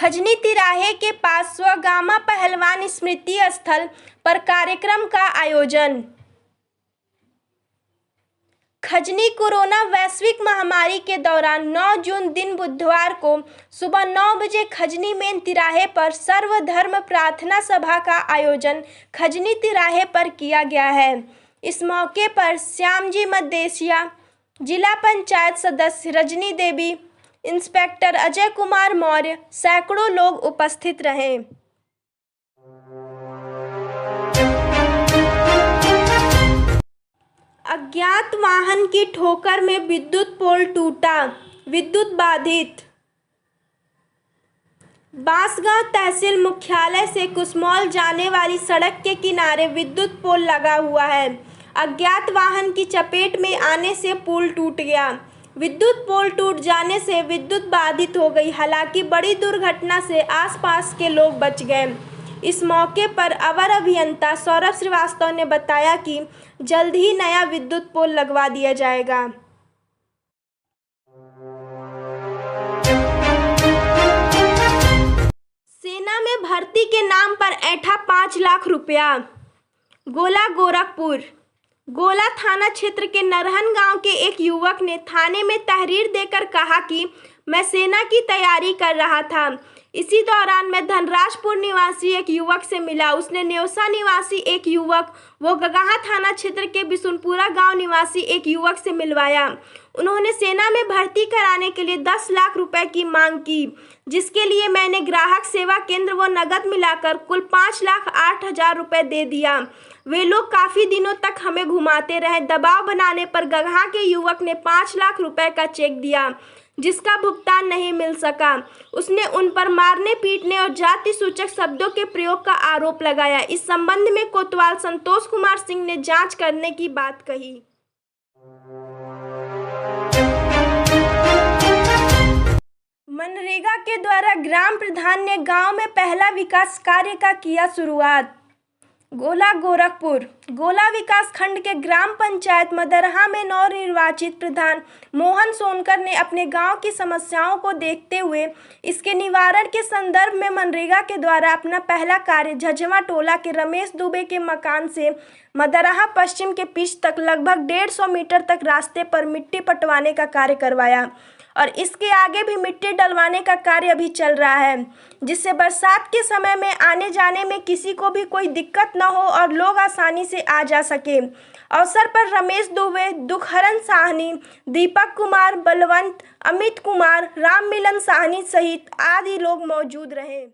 खजनी तिराहे के पास स्वगामा पहलवान स्मृति स्थल पर कार्यक्रम का आयोजन। खजनी कोरोना वैश्विक महामारी के दौरान 9 जून दिन बुधवार को सुबह 9 बजे खजनी मेन तिराहे पर सर्वधर्म प्रार्थना सभा का आयोजन खजनी तिराहे पर किया गया है। इस मौके पर श्यामजी मदेशिया, जिला पंचायत सदस्य रजनी देवी, इंस्पेक्टर अजय कुमार मौर्य, सैकड़ों लोग उपस्थित रहे। अज्ञात वाहन की ठोकर में विद्युत पोल टूटा, विद्युत बाधित। बांसगांव तहसील मुख्यालय से कुसमौल जाने वाली सड़क के किनारे विद्युत पोल लगा हुआ है। अज्ञात वाहन की चपेट में आने से पोल टूट गया। विद्युत पोल टूट जाने से विद्युत बाधित हो गई। हालांकि बड़ी दुर्घटना से आसपास के लोग बच गए। इस मौके पर अवर अभियंता सौरभ श्रीवास्तव ने बताया कि जल्द ही नया विद्युत पोल लगवा दिया जाएगा। सेना में भर्ती के नाम पर ऐंठा 5 लाख रुपया। गोला गोरखपुर। गोला थाना क्षेत्र के नरहन गांव के एक युवक ने थाने में तहरीर देकर कहा कि मैं सेना की तैयारी कर रहा था। इसी दौरान मैं धनराजपुर निवासी एक युवक से मिला। उसने नेवसा निवासी एक युवक व गगाहा थाना क्षेत्र के बिशुनपुरा गांव निवासी एक युवक से मिलवाया। उन्होंने सेना में भर्ती कराने के लिए 10 लाख रुपए की मांग की, जिसके लिए मैंने ग्राहक सेवा केंद्र व नगद मिलाकर कुल 5,08,000 रुपए दे दिया। वे लोग काफी दिनों तक हमें घुमाते रहे। दबाव बनाने पर गगहा के युवक ने 5 लाख रुपए का चेक दिया, जिसका भुगतान नहीं मिल सका। उसने उन पर मारने, पीटने और जाति सूचक शब्दों के प्रयोग का आरोप लगाया। इस संबंध में कोतवाल संतोष कुमार सिंह ने जांच करने की बात कही। मनरेगा के द्वारा ग्राम प्रधान ने गांव में पहला विकास कार्य का किया शुरुआत। गोला गोरखपुर। गोला विकास खंड के ग्राम पंचायत मदरहा में नवनिर्वाचित प्रधान मोहन सोनकर ने अपने गांव की समस्याओं को देखते हुए इसके निवारण के संदर्भ में मनरेगा के द्वारा अपना पहला कार्य झझवा टोला के रमेश दुबे के मकान से मदरहा पश्चिम के पिच तक लगभग 150 मीटर तक रास्ते पर मिट्टी पटवाने का कार्य करवाया और इसके आगे भी मिट्टी डलवाने का कार्य अभी चल रहा है, जिससे बरसात के समय में आने जाने में किसी को भी कोई दिक्कत न हो और लोग आसानी से आ जा सके। अवसर पर रमेश दुबे, दुखहरन साहनी, दीपक कुमार, बलवंत, अमित कुमार, राम मिलन साहनी सहित आदि लोग मौजूद रहे।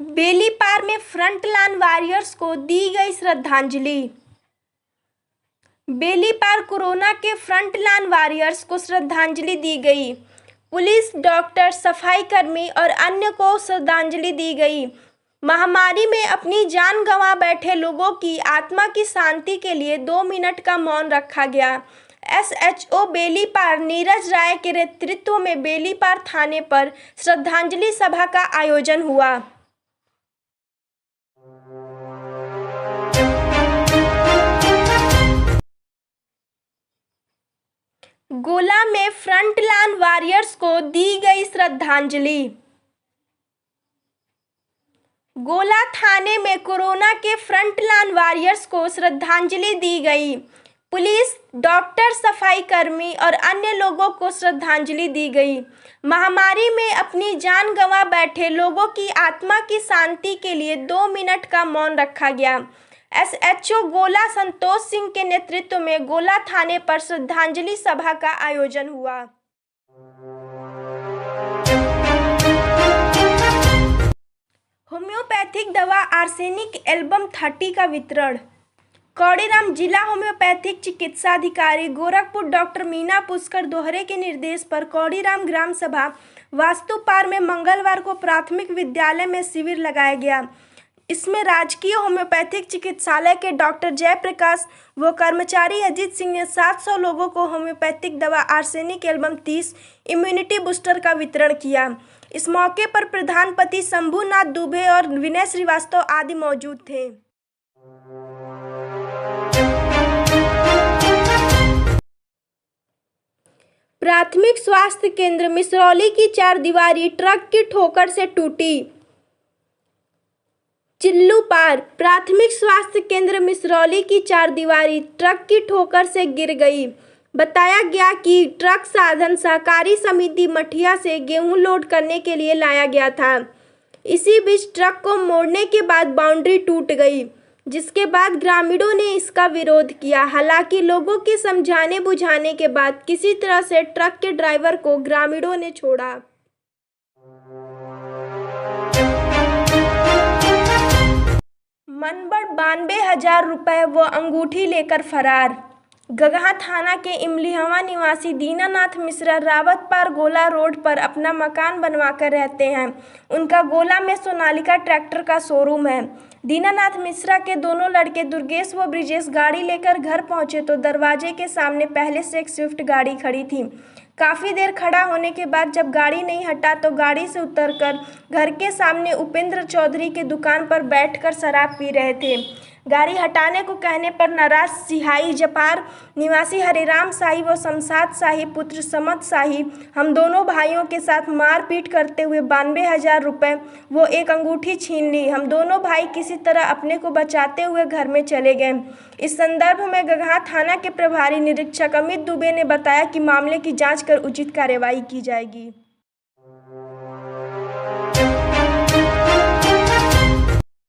बेलीपार में फ्रंटलाइन वॉरियर्स को दी गई श्रद्धांजलि। बेलीपार कोरोना के फ्रंटलाइन वॉरियर्स को श्रद्धांजलि दी गई। पुलिस, डॉक्टर, सफाई कर्मी और अन्य को श्रद्धांजलि दी गई। महामारी में अपनी जान गंवा बैठे लोगों की आत्मा की शांति के लिए 2 मिनट का मौन रखा गया। SHO बेलीपार नीरज राय के नेतृत्व में बेलीपार थाने पर श्रद्धांजलि सभा का आयोजन हुआ। गोला में फ्रंटलाइन वॉरियर्स को दी गई श्रद्धांजलि। गोला थाने में कोरोना के फ्रंटलाइन वॉरियर्स को श्रद्धांजलि दी गई। पुलिस, डॉक्टर, सफाई कर्मी और अन्य लोगों को श्रद्धांजलि दी गई। महामारी में अपनी जान गंवा बैठे लोगों की आत्मा की शांति के लिए 2 मिनट का मौन रखा गया। SHO गोला संतोष सिंह के नेतृत्व में गोला थाने पर श्रद्धांजलि सभा का आयोजन हुआ। होम्योपैथिक दवा आर्सेनिक एल्बम 30 का वितरण। कौड़ीराम जिला होम्योपैथिक चिकित्साधिकारी गोरखपुर डॉक्टर मीना पुष्कर दोहरे के निर्देश पर कौड़ीराम ग्राम सभा वास्तुपार में मंगलवार को प्राथमिक विद्यालय में शिविर लगाया गया। इसमें राजकीय होम्योपैथिक चिकित्सालय के डॉक्टर जयप्रकाश व कर्मचारी अजीत सिंह ने 700 लोगों को होम्योपैथिक दवा आर्सेनिक एल्बम 30 इम्यूनिटी बूस्टर का वितरण किया। इस मौके पर प्रधानपति शंभुनाथ दुबे और विनय श्रीवास्तव आदि मौजूद थे। प्राथमिक स्वास्थ्य केंद्र मिसरौली की चारदीवारी ट्रक की ठोकर से टूटी। चिल्लू पार प्राथमिक स्वास्थ्य केंद्र मिसरौली की चारदीवारी ट्रक की ठोकर से गिर गई। बताया गया कि ट्रक साधन सहकारी समिति मठिया से गेहूं लोड करने के लिए लाया गया था। इसी बीच ट्रक को मोड़ने के बाद बाउंड्री टूट गई, जिसके बाद ग्रामीणों ने इसका विरोध किया। हालांकि लोगों के समझाने बुझाने के बाद किसी तरह से ट्रक के ड्राइवर को ग्रामीणों ने छोड़ा। मनबड़ 92,000 रुपए व अंगूठी लेकर फरार। गगहा थाना के इमलीहवा निवासी दीनानाथ मिश्रा रावतपार गोला रोड पर अपना मकान बनवाकर रहते हैं। उनका गोला में सोनालिका ट्रैक्टर का शोरूम है। दीनानाथ मिश्रा के दोनों लड़के दुर्गेश व ब्रिजेश गाड़ी लेकर घर पहुंचे तो दरवाजे के सामने पहले से एक स्विफ्ट गाड़ी खड़ी थी। काफ़ी देर खड़ा होने के बाद जब गाड़ी नहीं हटा तो गाड़ी से उतरकर घर के सामने उपेंद्र चौधरी के दुकान पर बैठकर शराब पी रहे थे। गाड़ी हटाने को कहने पर नाराज सिहाई जपार निवासी हरिराम शाही व शमशाद शाही पुत्र समद शाही हम दोनों भाइयों के साथ मारपीट करते हुए 92,000 रुपये वो एक अंगूठी छीन ली। हम दोनों भाई किसी तरह अपने को बचाते हुए घर में चले गए। इस संदर्भ में गगहा थाना के प्रभारी निरीक्षक अमित दुबे ने बताया कि मामले की जांच कर उचित कार्रवाई की जाएगी।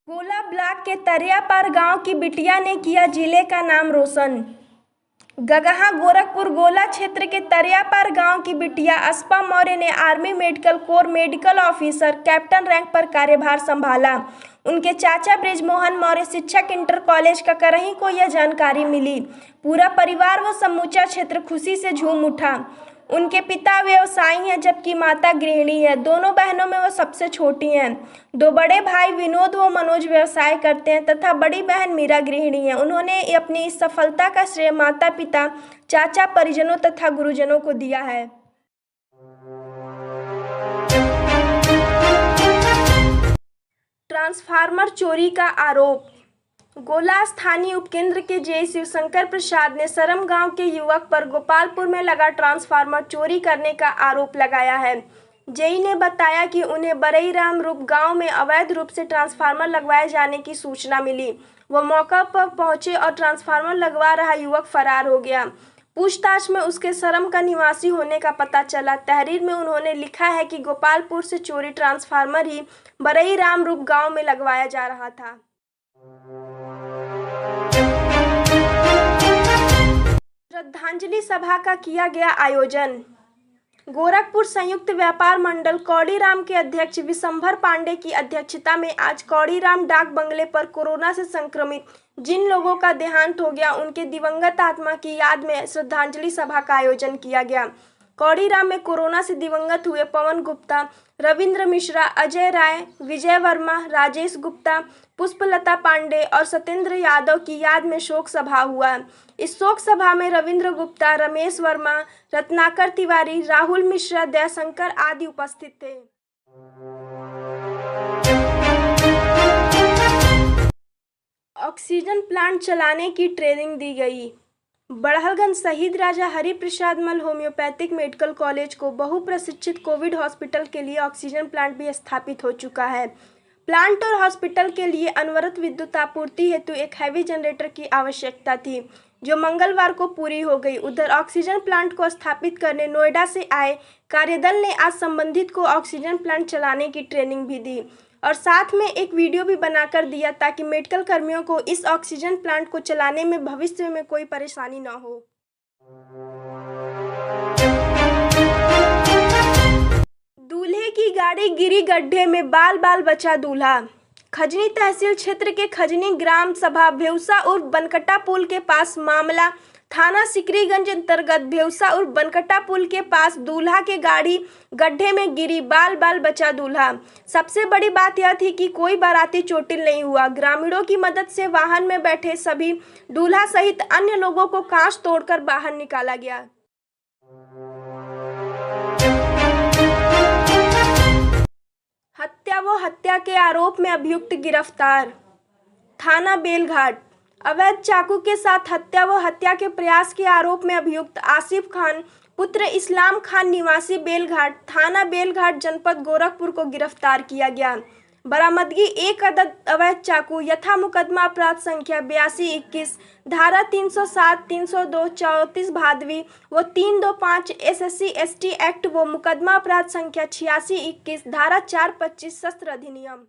गोला ब्लॉक के तरियापार गांव की बिटिया ने किया जिले का नाम रोशन। गगहा गोरखपुर गोला क्षेत्र के तरियापार गांव की बिटिया अस्पा मौर्य ने army medical corps medical officer captain rank पर कार्यभार संभाला। उनके चाचा ब्रिजमोहन मौर्य शिक्षक इंटर कॉलेज ककरही को यह जानकारी मिली। पूरा परिवार व समूचा क्षेत्र खुशी से झूम उठा। उनके पिता व्यवसायी हैं जबकि माता गृहिणी है। दोनों बहनों में वो सबसे छोटी हैं। दो बड़े भाई विनोद व मनोज व्यवसाय करते हैं तथा बड़ी बहन मीरा गृहिणी है। उन्होंने अपनी इस सफलता का श्रेय माता पिता, चाचा, परिजनों तथा गुरुजनों को दिया है। ट्रांसफार्मर चोरी का आरोप। गोला स्थानीय उपकेंद्र के जेई शिवशंकर प्रसाद ने सरम गांव के युवक पर गोपालपुर में लगा ट्रांसफार्मर चोरी करने का आरोप लगाया है। जेई ने बताया कि उन्हें बरईराम रूप गांव में अवैध रूप से ट्रांसफार्मर लगवाए जाने की सूचना मिली। वह मौका पर पहुंचे और ट्रांसफार्मर लगवा रहा युवक फरार हो गया। पूछताछ में उसके सरम का निवासी होने का पता चला। तहरीर में उन्होंने लिखा है कि गोपालपुर से चोरी ट्रांसफार्मर ही बरईराम रूप गांव में लगवाया जा रहा था। श्रद्धांजलि सभा का किया गया आयोजन। गोरखपुर संयुक्त व्यापार मंडल कौड़ीराम के अध्यक्ष विशंभर पांडे की अध्यक्षता में आज कौड़ीराम डाक बंगले पर कोरोना से संक्रमित जिन लोगों का देहांत हो गया उनके दिवंगत आत्मा की याद में श्रद्धांजलि सभा का आयोजन किया गया। कौड़ीराम में कोरोना से दिवंगत हुए पवन गुप्ता, रविंद्र मिश्रा, अजय राय, विजय वर्मा, राजेश गुप्ता, पुष्पलता पांडे और सत्येंद्र यादव की याद में शोक सभा हुआ। इस शोक सभा में रविंद्र गुप्ता, रमेश वर्मा, रत्नाकर तिवारी, राहुल मिश्रा, दयाशंकर आदि उपस्थित थे। ऑक्सीजन प्लांट चलाने की ट्रेनिंग दी गई। बड़हलगंज शहीद राजा हरिप्रसाद मल होम्योपैथिक मेडिकल कॉलेज को बहुप्रशिक्षित कोविड हॉस्पिटल के लिए ऑक्सीजन प्लांट भी स्थापित हो चुका है। प्लांट और हॉस्पिटल के लिए अनवरत विद्युत आपूर्ति हेतु एक हैवी जनरेटर की आवश्यकता थी, जो मंगलवार को पूरी हो गई। उधर ऑक्सीजन प्लांट को स्थापित करने नोएडा से आए कार्यदल ने आज संबंधित को ऑक्सीजन प्लांट चलाने की ट्रेनिंग भी दी और साथ में एक वीडियो भी बनाकर दिया ताकि मेडिकल कर्मियों को इस ऑक्सीजन प्लांट को चलाने में भविष्य में कोई परेशानी न हो। दूल्हे की गाड़ी गिरी गड्ढे में, बाल बाल बचा दूल्हा। खजनी तहसील क्षेत्र के खजनी ग्राम सभा भेवसा उर्फ बनकटा पुल के पास मामला थाना सिकरीगंज अंतर्गत भेवसा उर्फ बनकटा पुल के पास दूल्हा के गाड़ी गड्ढे में गिरी, बाल बाल बचा दूल्हा। सबसे बड़ी बात यह थी कि कोई बाराती चोटिल नहीं हुआ। ग्रामीणों की मदद से वाहन में बैठे सभी दूल्हा सहित अन्य लोगों को कांच तोड़कर बाहर निकाला गया। हत्या व हत्या के आरोप में अभियुक्त गिरफ्तार। थाना बेलघाट। अवैध चाकू के साथ हत्या व हत्या के प्रयास के आरोप में अभियुक्त आसिफ खान पुत्र इस्लाम खान निवासी बेलघाट थाना बेलघाट जनपद गोरखपुर को गिरफ्तार किया गया। बरामदगी 1 अदद अवैध चाकू यथा मुकदमा अपराध संख्या 8221 धारा 307 302 34 भादवी व 325 SSC ST एक्ट व मुकदमा अपराध संख्या 8621 धारा 425 शस्त्र अधिनियम।